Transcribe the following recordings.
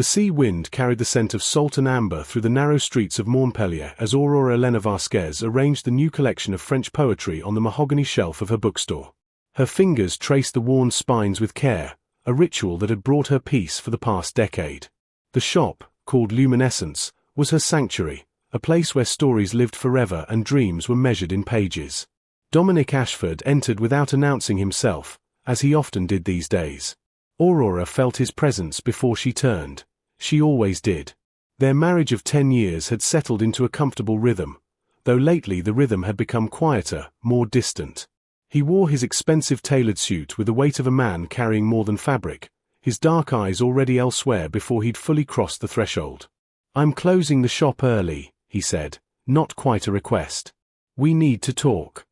The sea wind carried the scent of salt and amber through the narrow streets of Montpellier as Aurora Elena Vasquez arranged the new collection of French poetry on the mahogany shelf of her bookstore. Her fingers traced the worn spines with care, a ritual that had brought her peace for the past decade. The shop, called Luminescence, was her sanctuary, a place where stories lived forever and dreams were measured in pages. Dominic Ashford entered without announcing himself, as he often did these days. Aurora felt his presence before she turned. She always did. Their marriage of 10 years had settled into a comfortable rhythm, though lately the rhythm had become quieter, more distant. He wore his expensive tailored suit with the weight of a man carrying more than fabric, his dark eyes already elsewhere before he'd fully crossed the threshold. "I'm closing the shop early," he said, not quite a request. "We need to talk."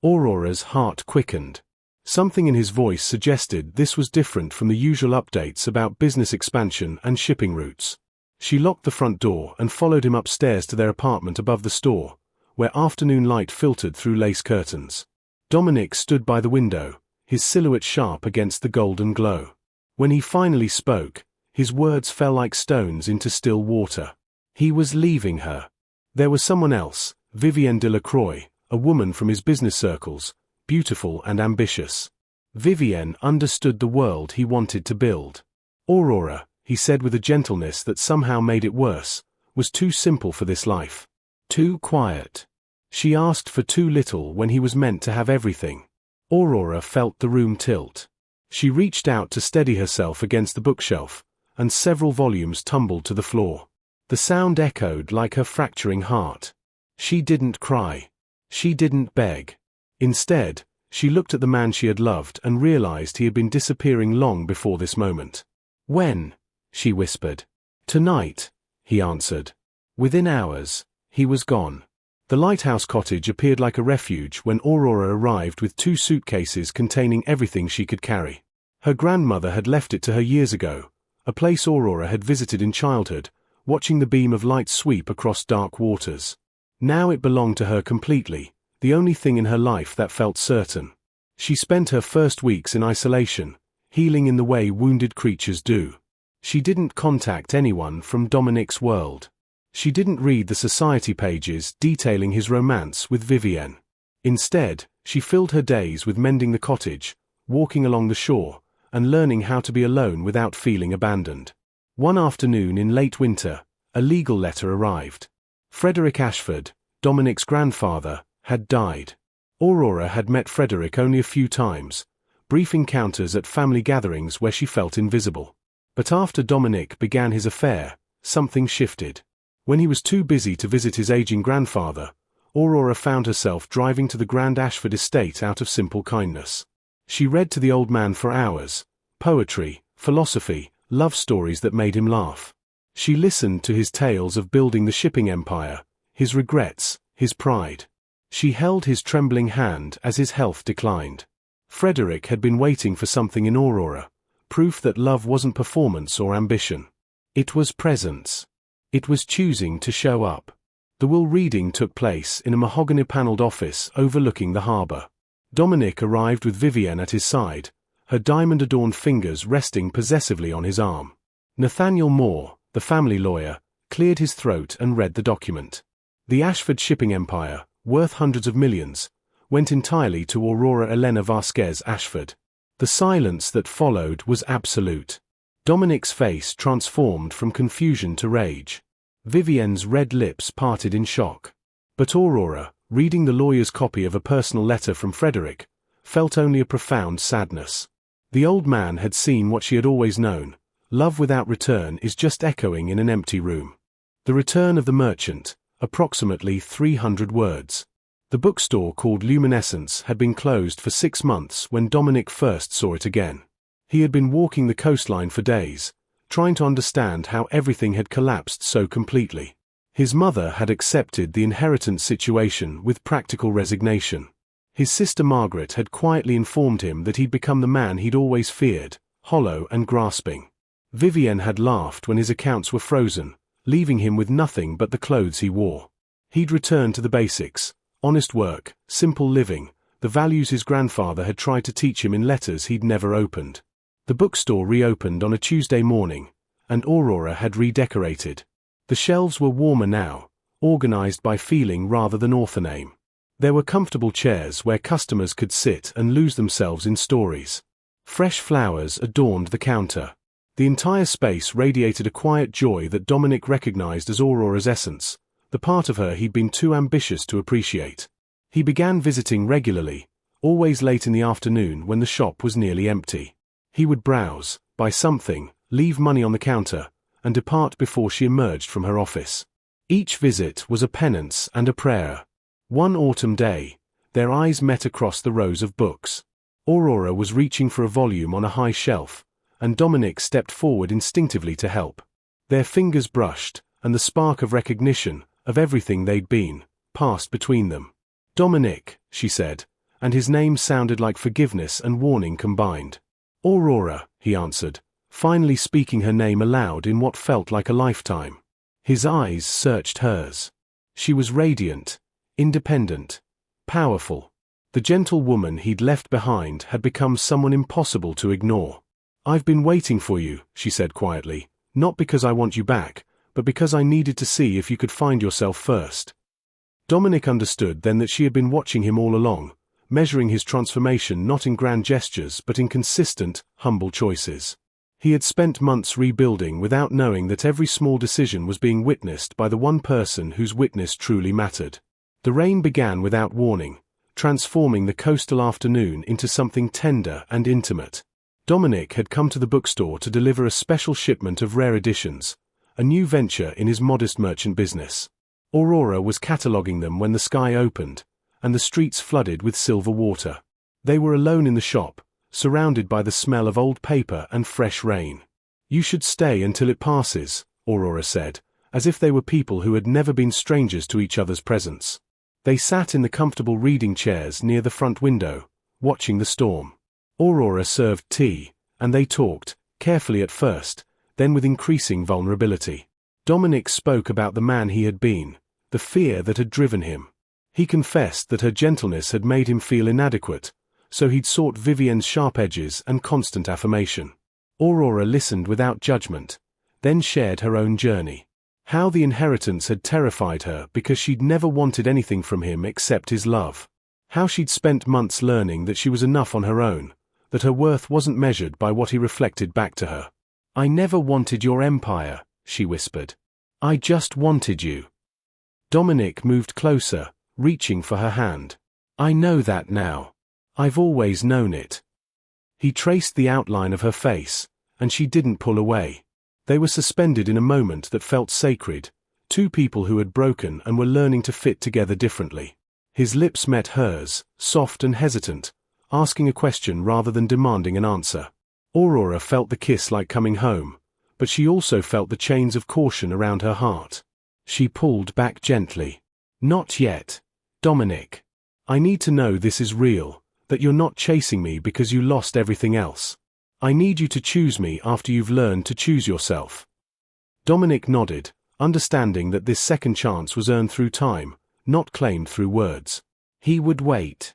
Aurora's heart quickened. Something in his voice suggested this was different from the usual updates about business expansion and shipping routes. She locked the front door and followed him upstairs to their apartment above the store, where afternoon light filtered through lace curtains. Dominic stood by the window, his silhouette sharp against the golden glow. When he finally spoke, his words fell like stones into still water. He was leaving her. There was someone else, Vivienne Delacroix, a woman from his business circles, beautiful and ambitious. Vivienne understood the world he wanted to build. Aurora, he said with a gentleness that somehow made it worse, was too simple for this life. Too quiet. She asked for too little when he was meant to have everything. Aurora felt the room tilt. She reached out to steady herself against the bookshelf, and several volumes tumbled to the floor. The sound echoed like her fracturing heart. She didn't cry. She didn't beg. Instead, she looked at the man she had loved and realized he had been disappearing long before this moment. "When?" she whispered. "Tonight," he answered. Within hours, he was gone. The lighthouse cottage appeared like a refuge when Aurora arrived with 2 suitcases containing everything she could carry. Her grandmother had left it to her years ago, a place Aurora had visited in childhood, watching the beam of light sweep across dark waters. Now it belonged to her completely, the only thing in her life that felt certain. She spent her first weeks in isolation, healing in the way wounded creatures do. She didn't contact anyone from Dominic's world. She didn't read the society pages detailing his romance with Vivienne. Instead, she filled her days with mending the cottage, walking along the shore, and learning how to be alone without feeling abandoned. One afternoon in late winter, a legal letter arrived. Frederick Ashford, Dominic's grandfather, had died. Aurora had met Frederick only a few times, brief encounters at family gatherings where she felt invisible. But after Dominic began his affair, something shifted. When he was too busy to visit his aging grandfather, Aurora found herself driving to the Grand Ashford estate out of simple kindness. She read to the old man for hours, poetry, philosophy, love stories that made him laugh. She listened to his tales of building the shipping empire, his regrets, his pride. She held his trembling hand as his health declined. Frederick had been waiting for something in Aurora, proof that love wasn't performance or ambition. It was presence. It was choosing to show up. The will reading took place in a mahogany-paneled office overlooking the harbor. Dominic arrived with Vivienne at his side, her diamond-adorned fingers resting possessively on his arm. Nathaniel Moore, the family lawyer, cleared his throat and read the document. The Ashford shipping empire, worth hundreds of millions, went entirely to Aurora Elena Vasquez Ashford. The silence that followed was absolute. Dominic's face transformed from confusion to rage. Vivienne's red lips parted in shock. But Aurora, reading the lawyer's copy of a personal letter from Frederick, felt only a profound sadness. The old man had seen what she had always known: love without return is just echoing in an empty room. The return of the merchant, approximately 300 words. The bookstore called Luminescence had been closed for 6 months when Dominic first saw it again. He had been walking the coastline for days, trying to understand how everything had collapsed so completely. His mother had accepted the inheritance situation with practical resignation. His sister Margaret had quietly informed him that he'd become the man he'd always feared, hollow and grasping. Vivienne had laughed when his accounts were frozen, leaving him with nothing but the clothes he wore. He'd returned to the basics: honest work, simple living, the values his grandfather had tried to teach him in letters he'd never opened. The bookstore reopened on a Tuesday morning, and Aurora had redecorated. The shelves were warmer now, organized by feeling rather than author name. There were comfortable chairs where customers could sit and lose themselves in stories. Fresh flowers adorned the counter. The entire space radiated a quiet joy that Dominic recognized as Aurora's essence, the part of her he'd been too ambitious to appreciate. He began visiting regularly, always late in the afternoon when the shop was nearly empty. He would browse, buy something, leave money on the counter, and depart before she emerged from her office. Each visit was a penance and a prayer. One autumn day, their eyes met across the rows of books. Aurora was reaching for a volume on a high shelf, and Dominic stepped forward instinctively to help. Their fingers brushed, and the spark of recognition, of everything they'd been, passed between them. "Dominic," she said, and his name sounded like forgiveness and warning combined. "Aurora," he answered, finally speaking her name aloud in what felt like a lifetime. His eyes searched hers. She was radiant, independent, powerful. The gentle woman he'd left behind had become someone impossible to ignore. "I've been waiting for you," she said quietly, "not because I want you back, but because I needed to see if you could find yourself first." Dominic understood then that she had been watching him all along, measuring his transformation not in grand gestures but in consistent, humble choices. He had spent months rebuilding without knowing that every small decision was being witnessed by the one person whose witness truly mattered. The rain began without warning, transforming the coastal afternoon into something tender and intimate. Dominic had come to the bookstore to deliver a special shipment of rare editions, a new venture in his modest merchant business. Aurora was cataloguing them when the sky opened, and the streets flooded with silver water. They were alone in the shop, surrounded by the smell of old paper and fresh rain. "You should stay until it passes," Aurora said, as if they were people who had never been strangers to each other's presence. They sat in the comfortable reading chairs near the front window, watching the storm. Aurora served tea, and they talked, carefully at first, then with increasing vulnerability. Dominic spoke about the man he had been, the fear that had driven him. He confessed that her gentleness had made him feel inadequate, so he'd sought Vivienne's sharp edges and constant affirmation. Aurora listened without judgment, then shared her own journey. How the inheritance had terrified her because she'd never wanted anything from him except his love. How she'd spent months learning that she was enough on her own, that her worth wasn't measured by what he reflected back to her. "I never wanted your empire," she whispered. "I just wanted you." Dominic moved closer, reaching for her hand. "I know that now. I've always known it." He traced the outline of her face, and she didn't pull away. They were suspended in a moment that felt sacred, two people who had broken and were learning to fit together differently. His lips met hers, soft and hesitant, asking a question rather than demanding an answer. Aurora felt the kiss like coming home, but she also felt the chains of caution around her heart. She pulled back gently. "Not yet, Dominic. I need to know this is real, that you're not chasing me because you lost everything else. I need you to choose me after you've learned to choose yourself." Dominic nodded, understanding that this second chance was earned through time, not claimed through words. He would wait.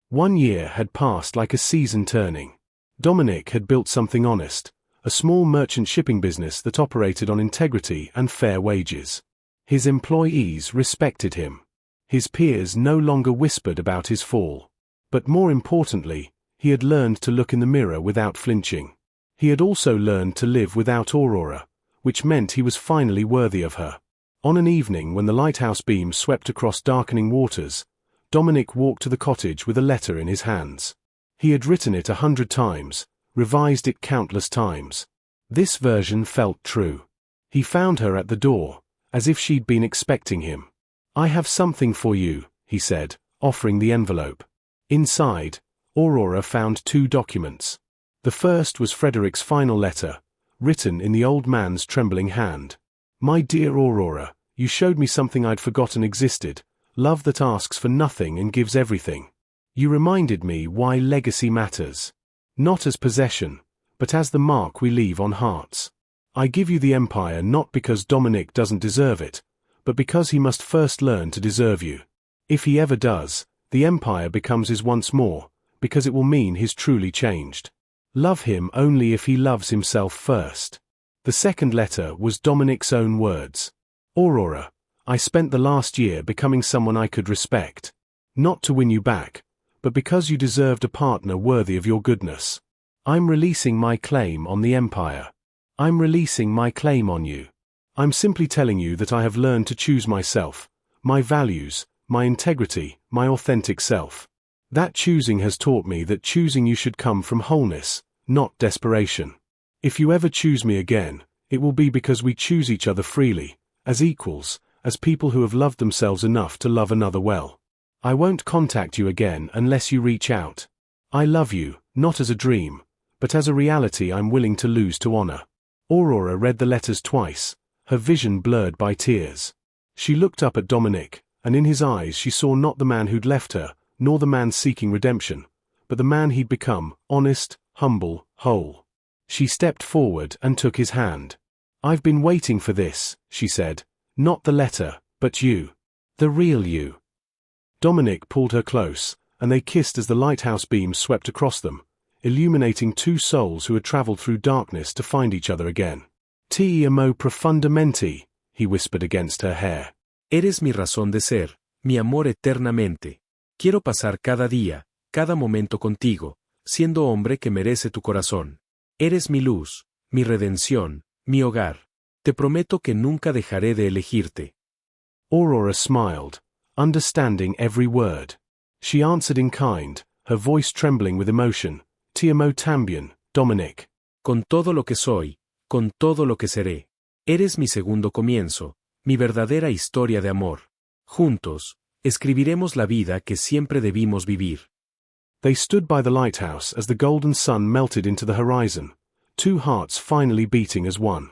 1 year had passed like a season turning. Dominic had built something honest, a small merchant shipping business that operated on integrity and fair wages. His employees respected him. His peers no longer whispered about his fall. But more importantly, he had learned to look in the mirror without flinching. He had also learned to live without Aurora, which meant he was finally worthy of her. On an evening when the lighthouse beam swept across darkening waters, Dominic walked to the cottage with a letter in his hands. He had written it 100 times, revised it countless times. This version felt true. He found her at the door, as if she'd been expecting him. "I have something for you," he said, offering the envelope. Inside, Aurora found 2 documents. The first was Frederick's final letter, written in the old man's trembling hand. "My dear Aurora, you showed me something I'd forgotten existed, love that asks for nothing and gives everything. You reminded me why legacy matters. Not as possession, but as the mark we leave on hearts. I give you the empire not because Dominic doesn't deserve it, but because he must first learn to deserve you. If he ever does, the empire becomes his once more, because it will mean he's truly changed. Love him only if he loves himself first." The second letter was Dominic's own words. Aurora, I spent the last year becoming someone I could respect. Not to win you back, but because you deserved a partner worthy of your goodness. I'm releasing my claim on the empire. I'm releasing my claim on you. I'm simply telling you that I have learned to choose myself, my values, my integrity, my authentic self. That choosing has taught me that choosing you should come from wholeness, not desperation. If you ever choose me again, it will be because we choose each other freely, as equals, as people who have loved themselves enough to love another well. I won't contact you again unless you reach out. I love you, not as a dream, but as a reality I'm willing to lose to honor. Aurora read the letters twice, her vision blurred by tears. She looked up at Dominic, and in his eyes she saw not the man who'd left her, nor the man seeking redemption, but the man he'd become, honest, humble, whole. She stepped forward and took his hand. I've been waiting for this, she said. Not the letter, but you. The real you. Dominic pulled her close, and they kissed as the lighthouse beams swept across them, illuminating two souls who had traveled through darkness to find each other again. Ti amo profundamente, he whispered against her hair. Eres mi razón de ser, mi amor eternamente. Quiero pasar cada día, cada momento contigo, siendo hombre que merece tu corazón. Eres mi luz, mi redención, mi hogar. Te prometo que nunca dejaré de elegirte. Aurora smiled, understanding every word. She answered in kind, her voice trembling with emotion. Ti amo también, Dominic. Con todo lo que soy, con todo lo que seré. Eres mi segundo comienzo, mi verdadera historia de amor. Juntos, escribiremos la vida que siempre debimos vivir. They stood by the lighthouse as the golden sun melted into the horizon, two hearts finally beating as one.